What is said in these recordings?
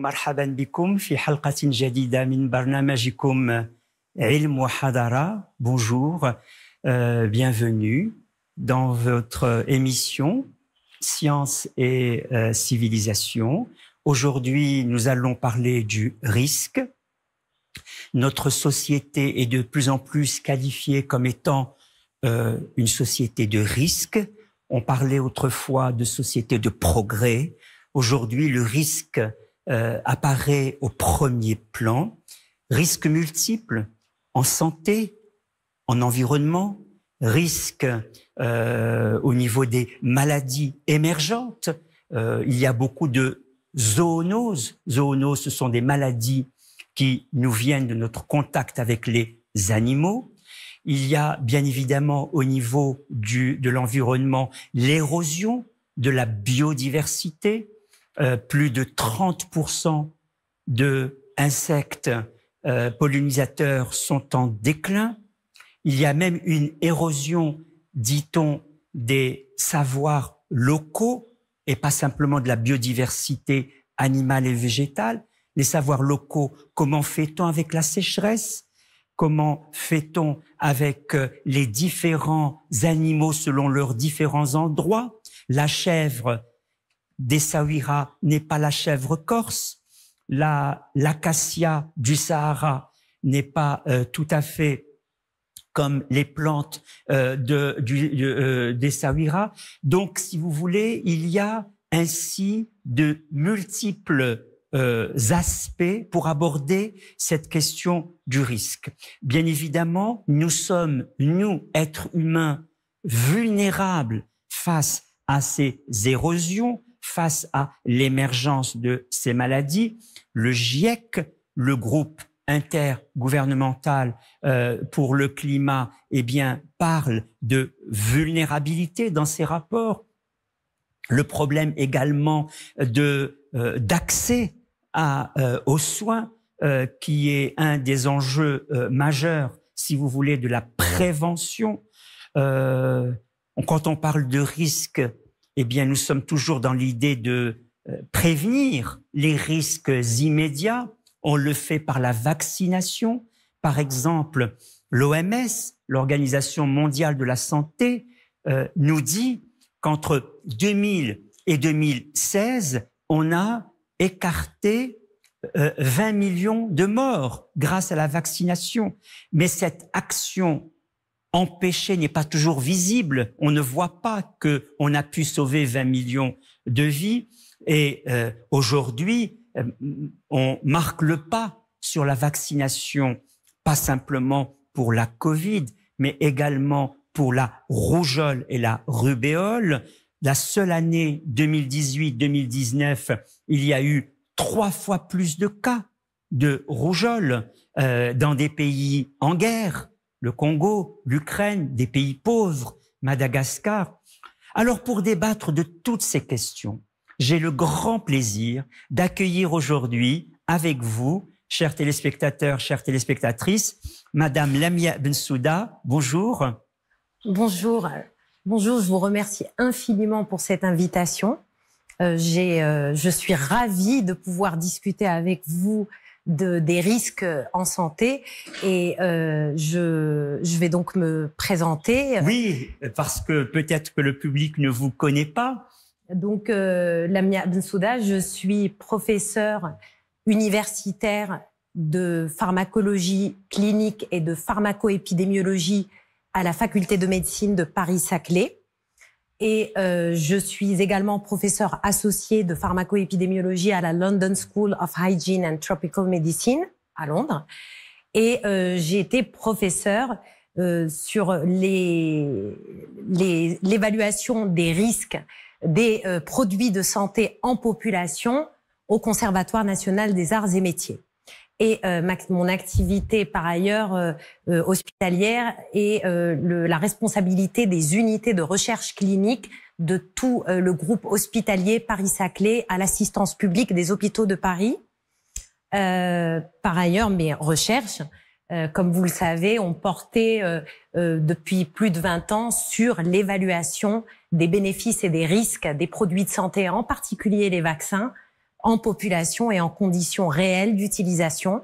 ومرحبا بكم في حلقة جديدة من برنامجكم علم وحضارة. Bonjour, bienvenue dans votre émission Science et civilisation. Aujourd'hui, nous allons parler du risque. Notre société est de plus en plus qualifiée comme étant une société de risque. On parlait autrefois de société de progrès. Aujourd'hui, le risque apparaît au premier plan. Risques multiples en santé, en environnement, risques au niveau des maladies émergentes. Il y a beaucoup de zoonoses. Zoonoses, ce sont des maladies qui nous viennent de notre contact avec les animaux. Il y a bien évidemment au niveau de l'environnement l'érosion de la biodiversité. Plus de 30% de insectes pollinisateurs sont en déclin. Il y a même une érosion, dit-on, des savoirs locaux et pas simplement de la biodiversité animale et végétale. Les savoirs locaux, comment fait-on avec la sécheresse? Comment fait-on avec les différents animaux selon leurs différents endroits? La chèvre d'Essaouira n'est pas la chèvre corse. L'acacia du Sahara n'est pas tout à fait comme les plantes d'Essaouira. Donc, si vous voulez, il y a ainsi de multiples aspects pour aborder cette question du risque. Bien évidemment, nous sommes, nous, êtres humains, vulnérables face à ces érosions, face à l'émergence de ces maladies. Le GIEC, le groupe intergouvernemental pour le climat, eh bien, parle de vulnérabilité dans ses rapports. Le problème également d'accès aux soins, qui est un des enjeux majeurs, si vous voulez, de la prévention. Quand on parle de risque, eh bien, nous sommes toujours dans l'idée de prévenir les risques immédiats. On le fait par la vaccination. Par exemple, l'OMS, l'Organisation mondiale de la santé, nous dit qu'entre 2000 et 2016, on a écarté 20 millions de morts grâce à la vaccination. Mais cette action empêchée n'est pas toujours visible. On ne voit pas qu'on a pu sauver 20 millions de vies. Et aujourd'hui, on marque le pas sur la vaccination, pas simplement pour la Covid, mais également pour la rougeole et la rubéole. La seule année 2018-2019, il y a eu 3 fois plus de cas de rougeole dans des pays en guerre, le Congo, l'Ukraine, des pays pauvres, Madagascar. Alors, pour débattre de toutes ces questions, j'ai le grand plaisir d'accueillir aujourd'hui avec vous, chers téléspectateurs, chères téléspectatrices, Madame Lamia Bensouda. Bonjour. Bonjour. Bonjour, je vous remercie infiniment pour cette invitation. Je suis ravie de pouvoir discuter avec vous des risques en santé et je vais donc me présenter. Oui, parce que peut-être que le public ne vous connaît pas. Donc, Lamia Bensouda, je suis professeure universitaire de pharmacologie clinique et de pharmacoépidémiologie à la faculté de médecine de Paris-Saclay. Et je suis également professeure associée de pharmacoépidémiologie à la London School of Hygiene and Tropical Medicine à Londres. Et j'ai été professeure sur l'évaluation des risques des produits de santé en population au Conservatoire national des arts et métiers. Et mon activité par ailleurs hospitalière est la responsabilité des unités de recherche clinique de tout le groupe hospitalier Paris-Saclay à l'assistance publique des hôpitaux de Paris. Par ailleurs, mes recherches, comme vous le savez, ont porté depuis plus de 20 ans sur l'évaluation des bénéfices et des risques des produits de santé, en particulier les vaccins, en population et en conditions réelles d'utilisation.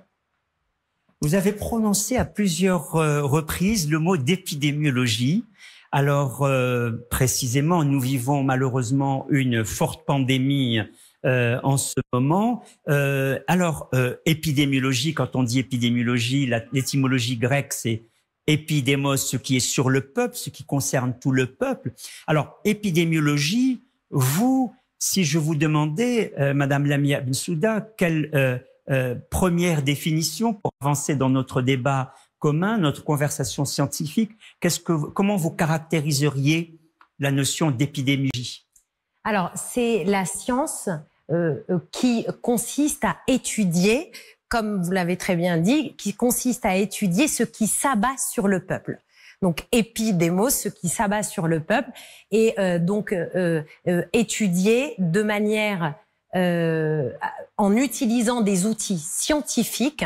Vous avez prononcé à plusieurs reprises le mot d'épidémiologie. Alors, précisément, nous vivons malheureusement une forte pandémie en ce moment. Épidémiologie, quand on dit épidémiologie, l'étymologie grecque, c'est épidémos, ce qui est sur le peuple, ce qui concerne tout le peuple. Alors, épidémiologie, vous, si je vous demandais, Madame Lamia Bensouda, quelle première définition pour avancer dans notre débat commun, notre conversation scientifique, comment vous caractériseriez la notion d'épidémiologie? Alors, c'est la science qui consiste à étudier, comme vous l'avez très bien dit, qui consiste à étudier ce qui s'abat sur le peuple. Donc, épidémos, ce qui s'abat sur le peuple, et étudier de manière en utilisant des outils scientifiques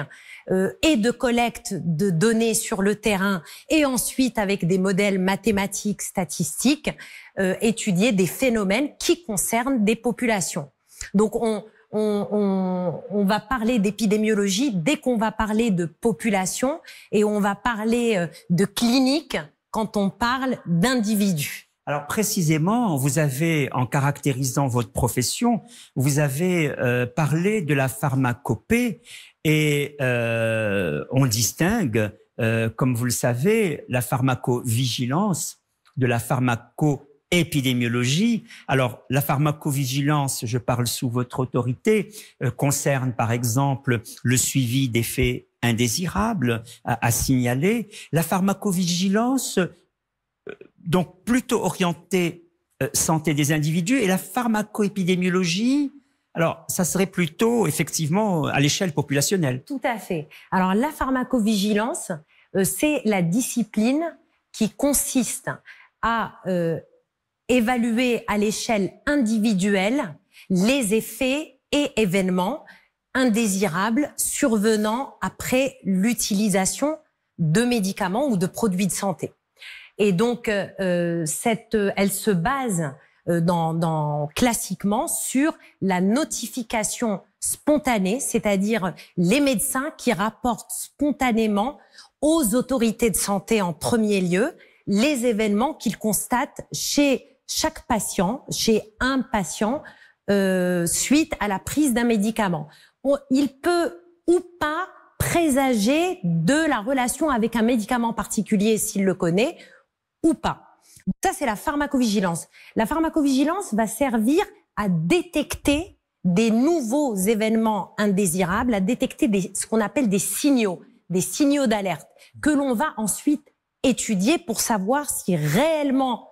et de collecte de données sur le terrain, et ensuite avec des modèles mathématiques, statistiques, étudier des phénomènes qui concernent des populations. Donc on va parler d'épidémiologie dès qu'on va parler de population, et on va parler de clinique quand on parle d'individus. Alors précisément, vous avez, en caractérisant votre profession, vous avez parlé de la pharmacopée, et on distingue, comme vous le savez, la pharmacovigilance de la pharmacoépidémiologie. Alors la pharmacovigilance, je parle sous votre autorité, concerne par exemple le suivi d'effets indésirables à signaler. La pharmacovigilance, donc plutôt orientée santé des individus, et la pharmacoépidémiologie, alors ça serait plutôt effectivement à l'échelle populationnelle. Tout à fait. Alors la pharmacovigilance, c'est la discipline qui consiste à évaluer à l'échelle individuelle les effets et événements indésirables survenant après l'utilisation de médicaments ou de produits de santé. Et donc, elle se base classiquement sur la notification spontanée, c'est-à-dire les médecins qui rapportent spontanément aux autorités de santé en premier lieu les événements qu'ils constatent chez chaque patient, chez un patient, suite à la prise d'un médicament. Il peut ou pas présager de la relation avec un médicament particulier s'il le connaît ou pas. Ça, c'est la pharmacovigilance. La pharmacovigilance va servir à détecter des nouveaux événements indésirables, à détecter ce qu'on appelle des signaux d'alerte, que l'on va ensuite étudier pour savoir si réellement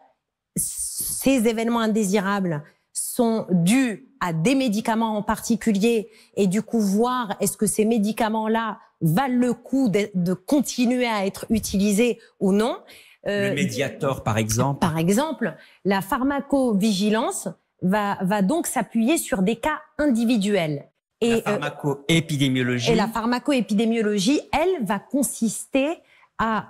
ces événements indésirables sont dus à des médicaments en particulier, et du coup voir est-ce que ces médicaments-là valent le coup de continuer à être utilisés ou non. Le Mediator, par exemple. Par exemple, la pharmacovigilance va donc s'appuyer sur des cas individuels. Et la pharmacoépidémiologie. Et la pharmacoépidémiologie, elle, va consister à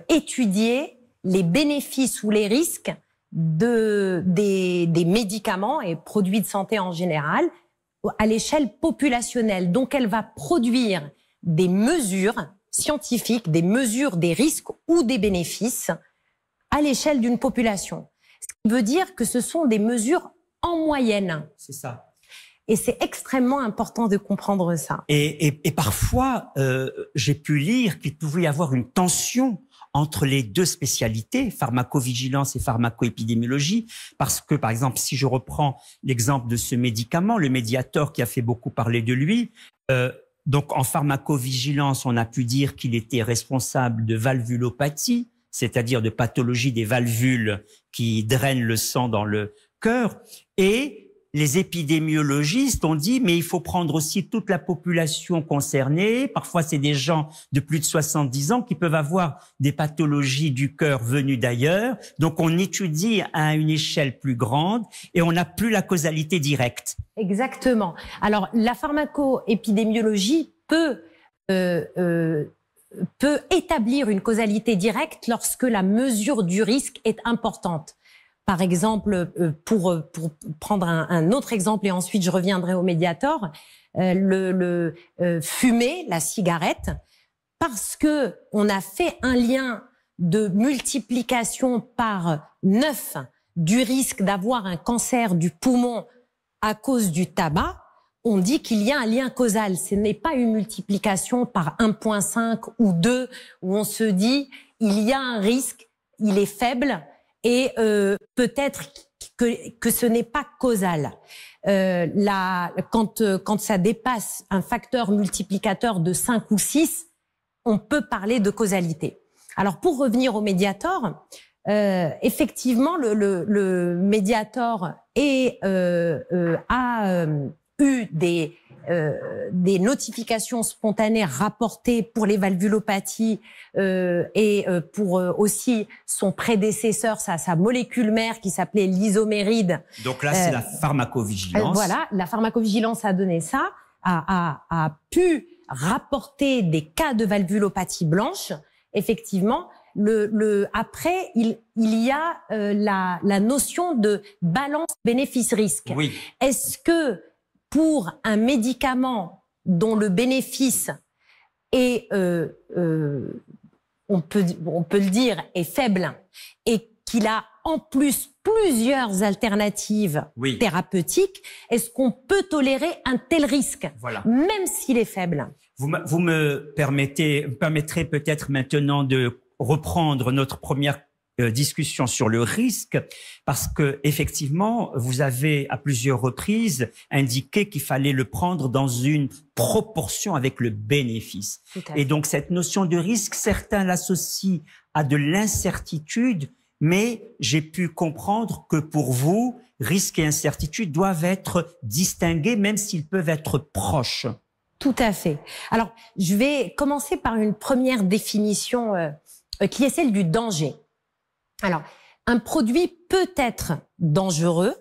étudier les bénéfices ou les risques des médicaments et produits de santé en général à l'échelle populationnelle. Donc, elle va produire des mesures scientifiques, des mesures des risques ou des bénéfices à l'échelle d'une population. Ce qui veut dire que ce sont des mesures en moyenne. C'est ça. Et c'est extrêmement important de comprendre ça. Et parfois, j'ai pu lire qu'il pouvait y avoir une tension entre les deux spécialités, pharmacovigilance et pharmacoépidémiologie, parce que, par exemple, si je reprends l'exemple de ce médicament, le Mediator, qui a fait beaucoup parler de lui, donc en pharmacovigilance, on a pu dire qu'il était responsable de valvulopathie, c'est-à-dire de pathologie des valvules qui drainent le sang dans le cœur, et les épidémiologistes ont dit, mais il faut prendre aussi toute la population concernée. Parfois, c'est des gens de plus de 70 ans qui peuvent avoir des pathologies du cœur venues d'ailleurs. Donc, on étudie à une échelle plus grande et on n'a plus la causalité directe. Exactement. Alors, la pharmacoépidémiologie peut établir une causalité directe lorsque la mesure du risque est importante. par exemple, pour prendre un autre exemple et ensuite je reviendrai au Mediator, fumer la cigarette, parce que on a fait un lien de multiplication par 9 du risque d'avoir un cancer du poumon à cause du tabac, on dit qu'il y a un lien causal. Ce n'est pas une multiplication par 1,5 ou 2 où on se dit il y a un risque, il est faible et peut-être que ce n'est pas causal. Quand ça dépasse un facteur multiplicateur de 5 ou 6, on peut parler de causalité. Alors pour revenir au Mediator, effectivement le Mediator a eu des notifications spontanées rapportées pour les valvulopathies et pour aussi son prédécesseur, sa molécule mère qui s'appelait l'isoméride. Donc là, c'est la pharmacovigilance. Voilà, la pharmacovigilance a donné ça, a pu rapporter des cas de valvulopathie blanche. Effectivement, après, il y a la notion de balance bénéfice-risque. Oui. Est-ce que pour un médicament dont le bénéfice est, on peut le dire, est faible et qu'il a en plus plusieurs alternatives thérapeutiques, est-ce qu'on peut tolérer un tel risque, même s'il est faible? Vous me permettrez peut-être maintenant de reprendre notre première discussion sur le risque, parce que effectivement, vous avez à plusieurs reprises indiqué qu'il fallait le prendre dans une proportion avec le bénéfice. Et donc cette notion de risque, certains l'associent à de l'incertitude, mais j'ai pu comprendre que pour vous, risque et incertitude doivent être distingués, même s'ils peuvent être proches. Tout à fait. Alors, je vais commencer par une première définition qui est celle du danger. Alors, un produit peut être dangereux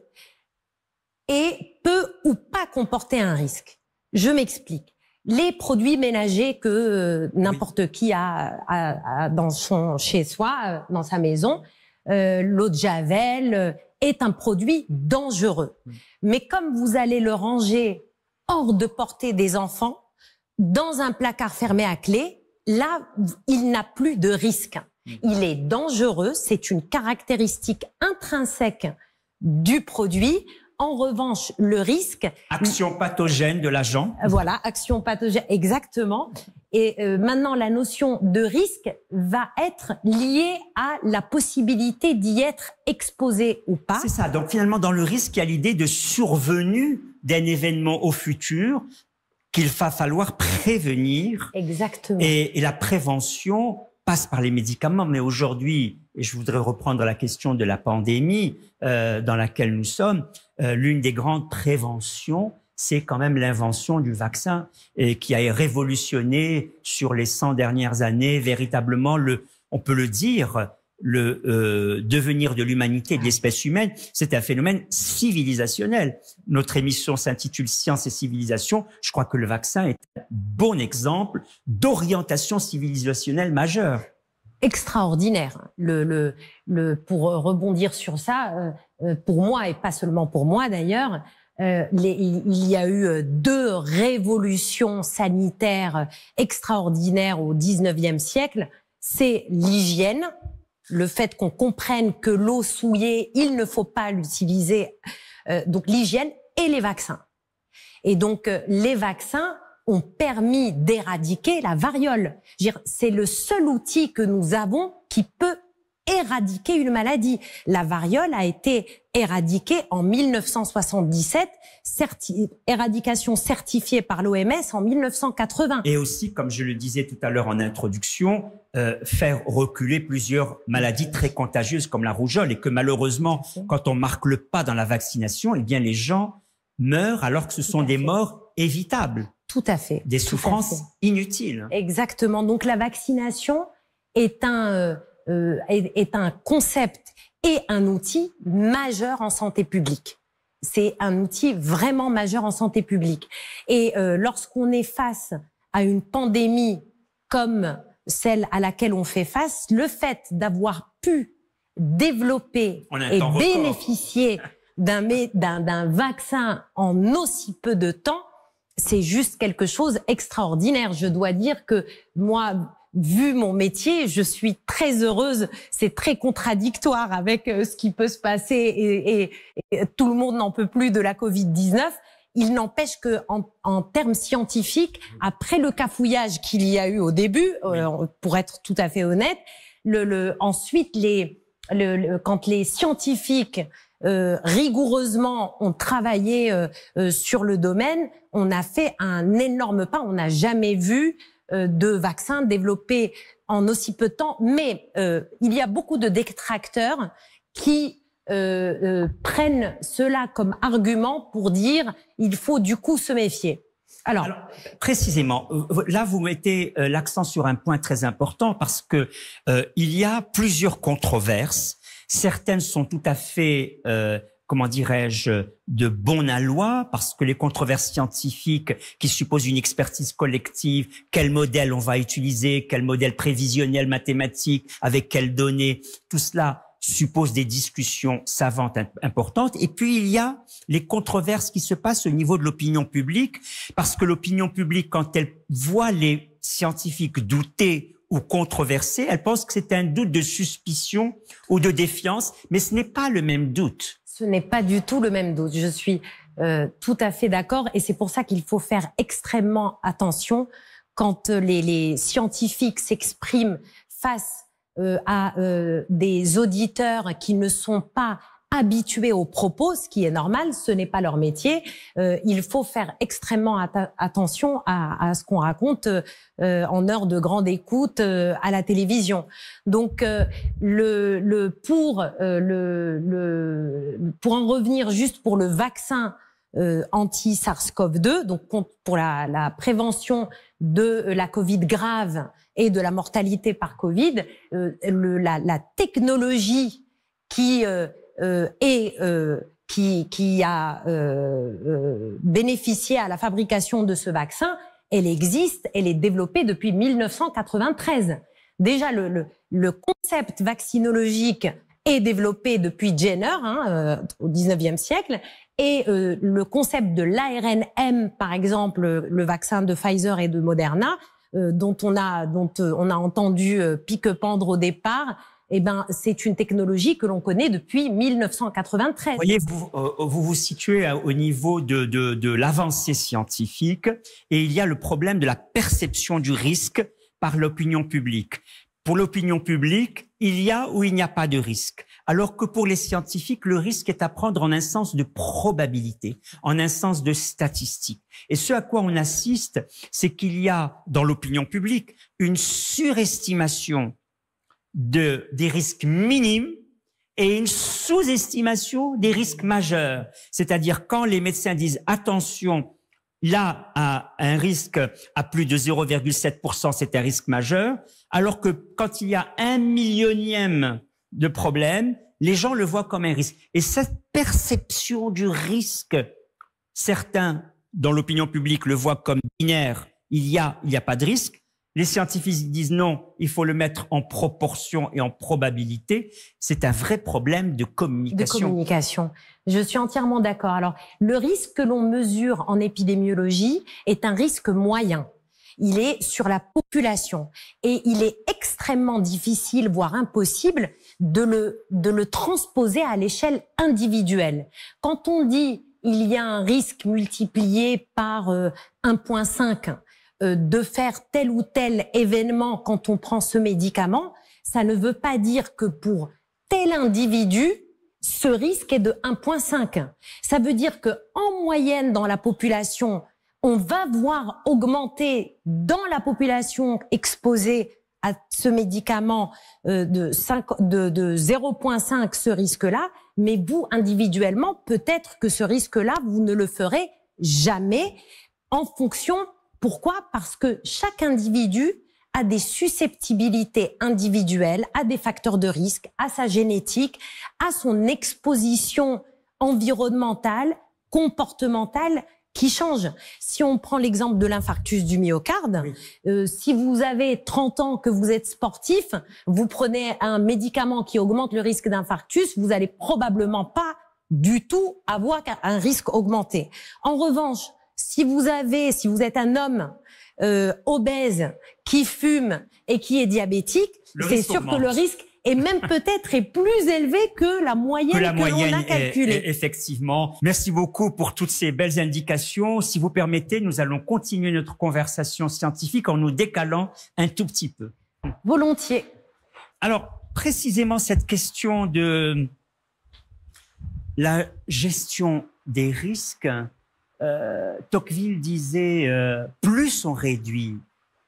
et peut ou pas comporter un risque. Je m'explique. Les produits ménagers que n'importe qui a chez soi, dans sa maison, l'eau de Javel est un produit dangereux. Mais comme vous allez le ranger hors de portée des enfants, dans un placard fermé à clé, là, il n'a plus de risque. Il est dangereux, c'est une caractéristique intrinsèque du produit. En revanche, le risque... Action pathogène de l'agent. Voilà, action pathogène, exactement. Et maintenant, la notion de risque va être liée à la possibilité d'y être exposé ou pas. C'est ça. Donc finalement, dans le risque, il y a l'idée de survenue d'un événement au futur qu'il va falloir prévenir. Exactement. Et la prévention passe par les médicaments. Mais aujourd'hui, et je voudrais reprendre la question de la pandémie dans laquelle nous sommes, l'une des grandes préventions, c'est quand même l'invention du vaccin qui a révolutionné sur les 100 dernières années véritablement on peut le dire, le devenir de l'humanité et de l'espèce humaine. C'est un phénomène civilisationnel. Notre émission s'intitule Science et civilisation. Je crois que le vaccin est un bon exemple d'orientation civilisationnelle majeure. Extraordinaire. Pour rebondir sur ça, pour moi et pas seulement pour moi d'ailleurs, il y a eu 2 révolutions sanitaires extraordinaires au 19e siècle. C'est l'hygiène, le fait qu'on comprenne que l'eau souillée, il ne faut pas l'utiliser. Donc l'hygiène et les vaccins. Et donc les vaccins ont permis d'éradiquer la variole. C'est le seul outil que nous avons qui peut éradiquer une maladie. La variole a été éradiquée en 1977, éradication certifiée par l'OMS en 1980. Et aussi, comme je le disais tout à l'heure en introduction, faire reculer plusieurs maladies très contagieuses comme la rougeole, et que malheureusement, quand on marque le pas dans la vaccination, eh bien les gens meurent alors que ce sont des morts évitables. Tout à fait. Des souffrances inutiles. Exactement. Donc la vaccination est un concept et un outil majeur en santé publique. C'est un outil vraiment majeur en santé publique. Et lorsqu'on est face à une pandémie comme celle à laquelle on fait face, le fait d'avoir pu développer et bénéficier d'un vaccin en aussi peu de temps, c'est juste quelque chose d'extraordinaire. Je dois dire que moi, vu mon métier, je suis très heureuse. C'est très contradictoire avec ce qui peut se passer et tout le monde n'en peut plus de la Covid-19. Il n'empêche que en termes scientifiques, après le cafouillage qu'il y a eu au début, pour être tout à fait honnête, ensuite quand les scientifiques rigoureusement ont travaillé sur le domaine, on a fait un énorme pas. On n'a jamais vu de vaccin développé en aussi peu de temps. Mais il y a beaucoup de détracteurs qui prennent cela comme argument pour dire il faut du coup se méfier. Alors précisément, là vous mettez l'accent sur un point très important parce que il y a plusieurs controverses. Certaines sont tout à fait, comment dirais-je, de bon aloi, parce que les controverses scientifiques qui supposent une expertise collective, quel modèle on va utiliser, quel modèle prévisionnel mathématique, avec quelles données, tout cela suppose des discussions savantes importantes. Et puis, il y a les controverses qui se passent au niveau de l'opinion publique, parce que l'opinion publique, quand elle voit les scientifiques douter ou controverser, elle pense que c'est un doute de suspicion ou de défiance, mais ce n'est pas le même doute. Ce n'est pas du tout le même doute. Je suis tout à fait d'accord, et c'est pour ça qu'il faut faire extrêmement attention quand les scientifiques s'expriment face à des auditeurs qui ne sont pas habitués aux propos, ce qui est normal, ce n'est pas leur métier. Il faut faire extrêmement attention à ce qu'on raconte en heure de grande écoute à la télévision. Donc, pour en revenir juste pour le vaccin anti-SARS-CoV-2, donc pour la prévention de la Covid grave et de la mortalité par Covid, la technologie qui a bénéficié à la fabrication de ce vaccin, elle existe, elle est développée depuis 1993. Déjà, le concept vaccinologique est développé depuis Jenner, au 19e siècle, et le concept de l'ARNM, par exemple, le vaccin de Pfizer et de Moderna, dont on a entendu pique-pendre au départ, eh ben, c'est une technologie que l'on connaît depuis 1993. Vous voyez, vous vous situez au niveau de l'avancée scientifique, et il y a le problème de la perception du risque par l'opinion publique. Pour l'opinion publique, il y a ou il n'y a pas de risque. Alors que pour les scientifiques, le risque est à prendre en un sens de probabilité, en un sens de statistique. Et ce à quoi on assiste, c'est qu'il y a dans l'opinion publique une surestimation des risques minimes et une sous-estimation des risques majeurs. C'est-à-dire quand les médecins disent attention, là, à un risque à plus de 0,7%, c'est un risque majeur, alors que quand il y a 1/10000000 de problèmes, les gens le voient comme un risque. Et cette perception du risque, certains dans l'opinion publique le voient comme binaire, il y a pas de risque. Les scientifiques disent non, il faut le mettre en proportion et en probabilité. C'est un vrai problème de communication. De communication. Je suis entièrement d'accord. Alors, le risque que l'on mesure en épidémiologie est un risque moyen. Il est sur la population. Et il est extrêmement difficile, voire impossible, de le transposer à l'échelle individuelle. Quand on dit il y a un risque multiplié par 1,5, de faire tel ou tel événement quand on prend ce médicament, ça ne veut pas dire que pour tel individu, ce risque est de 1,5. Ça veut dire que en moyenne dans la population, on va voir augmenter dans la population exposée à ce médicament de 0,5 ce risque-là, mais vous individuellement, peut-être que ce risque-là, vous ne le ferez jamais en fonction. Pourquoi? Parce que chaque individu a des susceptibilités individuelles, a des facteurs de risque, à sa génétique, à son exposition environnementale, comportementale, qui change. Si on prend l'exemple de l'infarctus du myocarde, si vous avez 30 ans, que vous êtes sportif, vous prenez un médicament qui augmente le risque d'infarctus, vous allez probablement pas du tout avoir un risque augmenté. En revanche, si vous êtes un homme obèse qui fume et qui est diabétique, c'est sûr que le risque est même peut-être plus élevé que la moyenne que l'on a calculée. Effectivement. Merci beaucoup pour toutes ces belles indications. Si vous permettez, nous allons continuer notre conversation scientifique en nous décalant un tout petit peu. Volontiers. Alors, précisément cette question de la gestion des risques, Tocqueville disait plus on réduit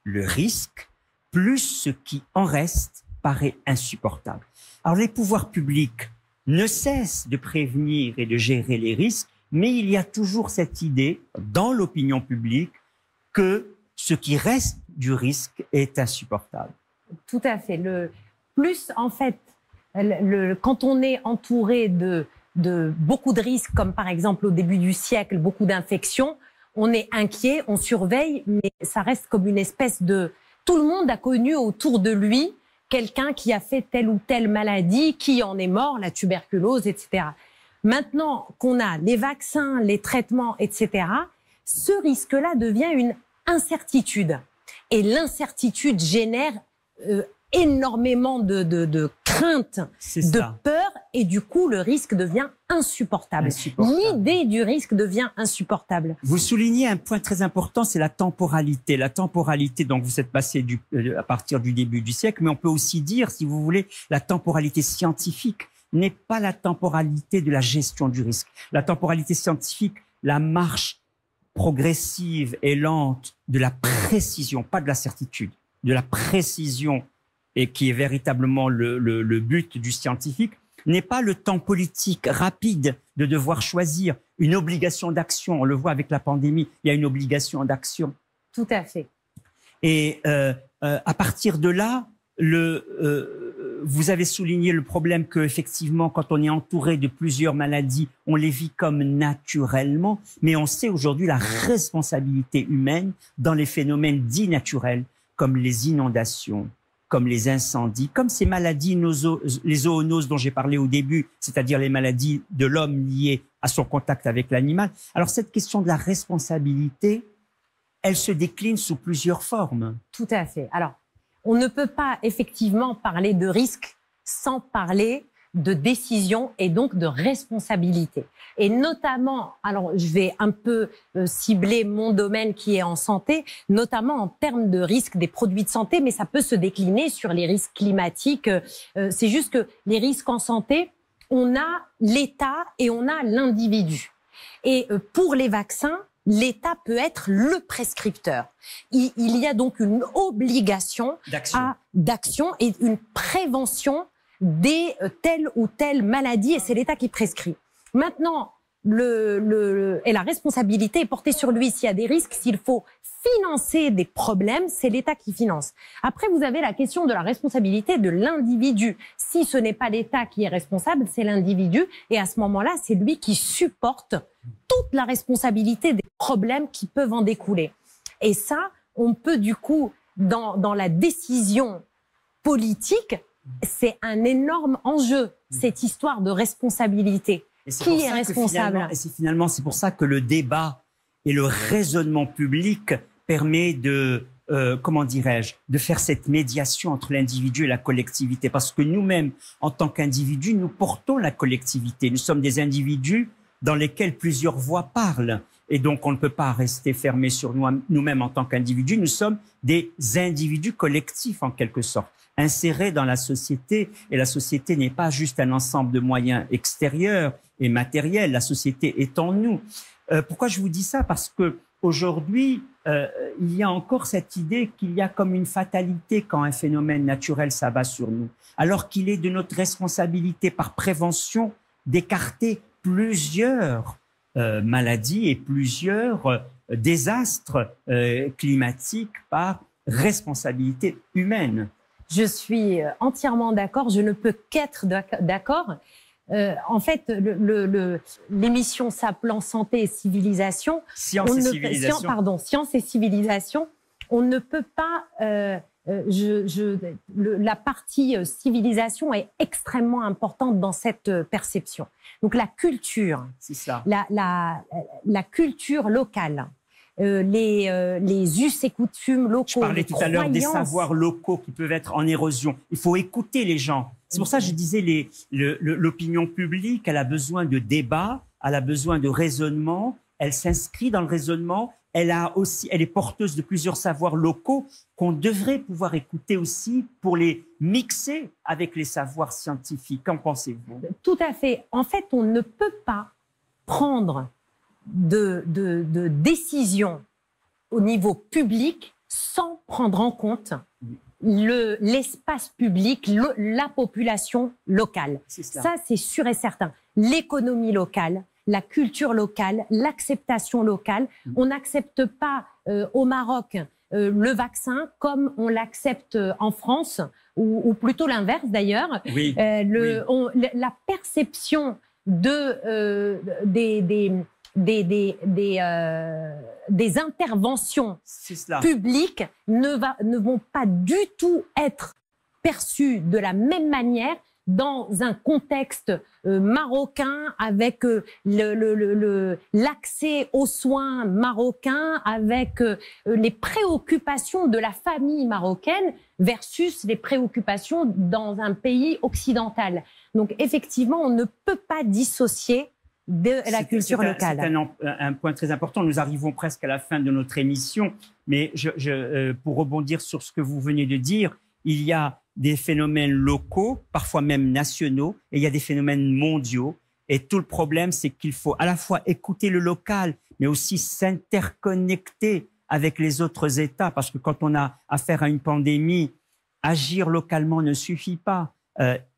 le risque, plus ce qui en reste paraît insupportable. Alors les pouvoirs publics ne cessent de prévenir et de gérer les risques, mais il y a toujours cette idée dans l'opinion publique que ce qui reste du risque est insupportable. Tout à fait. Quand on est entouré de beaucoup de risques, comme par exemple au début du siècle, beaucoup d'infections, on est inquiet, on surveille, mais ça reste comme une espèce de... Tout le monde a connu autour de lui quelqu'un qui a fait telle ou telle maladie, qui en est mort, la tuberculose, etc. Maintenant qu'on a les vaccins, les traitements, etc., ce risque-là devient une incertitude. Et l'incertitude génère énormément de crainte, de peur, et du coup, le risque devient insupportable. L'idée du risque devient insupportable. Vous soulignez un point très important, c'est la temporalité. La temporalité, donc vous êtes passé à partir du début du siècle, mais on peut aussi dire, si vous voulez, la temporalité scientifique n'est pas la temporalité de la gestion du risque. La temporalité scientifique, la marche progressive et lente de la précision, pas de la certitude, de la précision, et qui est véritablement le but du scientifique, n'est pas le temps politique rapide de devoir choisir une obligation d'action. On le voit avec la pandémie, il y a une obligation d'action. Tout à fait. Et à partir de là, vous avez souligné le problème qu'effectivement, quand on est entouré de plusieurs maladies, on les vit comme naturellement, mais on sait aujourd'hui la responsabilité humaine dans les phénomènes dits naturels, comme les inondations, comme les incendies, comme ces maladies, les zoonoses dont j'ai parlé au début, c'est-à-dire les maladies de l'homme liées à son contact avec l'animal. Alors cette question de la responsabilité, elle se décline sous plusieurs formes. Tout à fait. Alors, on ne peut pas effectivement parler de risque sans parler de décision et donc de responsabilité. Et notamment, alors je vais un peu cibler mon domaine qui est en santé, notamment en termes de risque des produits de santé, mais ça peut se décliner sur les risques climatiques. C'est juste que les risques en santé, on a l'État et on a l'individu. Et pour les vaccins, l'État peut être le prescripteur. Il y a donc une obligation d'action et une prévention des telle ou telle maladie, et c'est l'État qui prescrit. Maintenant, et la responsabilité est portée sur lui. S'il y a des risques, s'il faut financer des problèmes, c'est l'État qui finance. Après, vous avez la question de la responsabilité de l'individu. Si ce n'est pas l'État qui est responsable, c'est l'individu, et à ce moment-là, c'est lui qui supporte toute la responsabilité des problèmes qui peuvent en découler. Et ça, on peut du coup, dans la décision politique, c'est un énorme enjeu, cette histoire de responsabilité. Qui est responsable? Et c'est pour ça que le débat et le raisonnement public permet de, comment dirais-je, de faire cette médiation entre l'individu et la collectivité. Parce que nous-mêmes, en tant qu'individus, nous portons la collectivité. Nous sommes des individus dans lesquels plusieurs voix parlent. Et donc, on ne peut pas rester fermé sur nous-mêmes en tant qu'individus. Nous sommes des individus collectifs, en quelque sorte, insérés dans la société. Et la société n'est pas juste un ensemble de moyens extérieurs et matériels. La société est en nous. Pourquoi je vous dis ça? Parce que aujourd'hui, il y a encore cette idée qu'il y a comme une fatalité quand un phénomène naturel s'abat sur nous. Alors qu'il est de notre responsabilité par prévention d'écarter plusieurs maladies et plusieurs désastres climatiques par responsabilité humaine. Je suis entièrement d'accord, je ne peux qu'être d'accord. En fait, l'émission s'appelant Santé et Civilisation, Science et Civilisation. Science et Civilisation, on ne peut pas. La partie civilisation est extrêmement importante dans cette perception. Donc la culture, c'est ça. La culture locale. Les us et coutumes locaux. Je parlais tout à l'heure des savoirs locaux qui peuvent être en érosion. Il faut écouter les gens. C'est pour ça que je disais l'opinion publique, elle a besoin de débat, elle a besoin de raisonnement, elle s'inscrit dans le raisonnement, elle est porteuse de plusieurs savoirs locaux qu'on devrait pouvoir écouter aussi pour les mixer avec les savoirs scientifiques. Qu'en pensez-vous? Tout à fait. En fait, on ne peut pas prendre de décision au niveau public sans prendre en compte l'espace public, la population locale. Ça, c'est sûr et certain. L'économie locale, la culture locale, l'acceptation locale. On n'accepte pas au Maroc le vaccin comme on l'accepte en France, ou plutôt l'inverse d'ailleurs. Oui, la perception des interventions publiques ne vont pas du tout être perçues de la même manière dans un contexte marocain, avec l'accès aux soins marocains, avec les préoccupations de la famille marocaine versus les préoccupations dans un pays occidental. Donc effectivement, on ne peut pas dissocier de la culture locale. C'est un point très important. Nous arrivons presque à la fin de notre émission, mais pour rebondir sur ce que vous venez de dire, il y a des phénomènes locaux, parfois même nationaux, et il y a des phénomènes mondiaux. Et tout le problème, c'est qu'il faut à la fois écouter le local, mais aussi s'interconnecter avec les autres États, parce que quand on a affaire à une pandémie, agir localement ne suffit pas.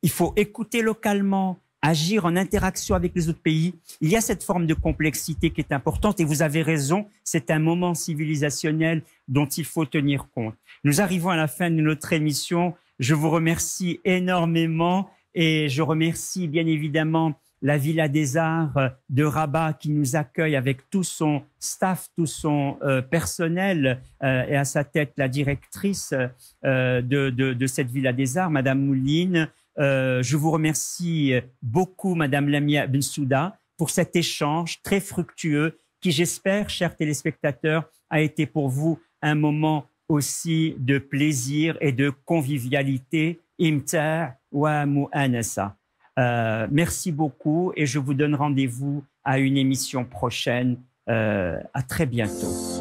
Il faut écouter localement, agir en interaction avec les autres pays. Il y a cette forme de complexité qui est importante et vous avez raison, c'est un moment civilisationnel dont il faut tenir compte. Nous arrivons à la fin de notre émission. Je vous remercie énormément et je remercie bien évidemment la Villa des Arts de Rabat qui nous accueille avec tout son staff, tout son personnel et à sa tête la directrice de cette Villa des Arts, Madame Mouline. Je vous remercie beaucoup, Madame Lamia Bensouda, pour cet échange très fructueux qui, j'espère, chers téléspectateurs, a été pour vous un moment aussi de plaisir et de convivialité. Imtar wa mu'anasa. Merci beaucoup et je vous donne rendez-vous à une émission prochaine. À très bientôt.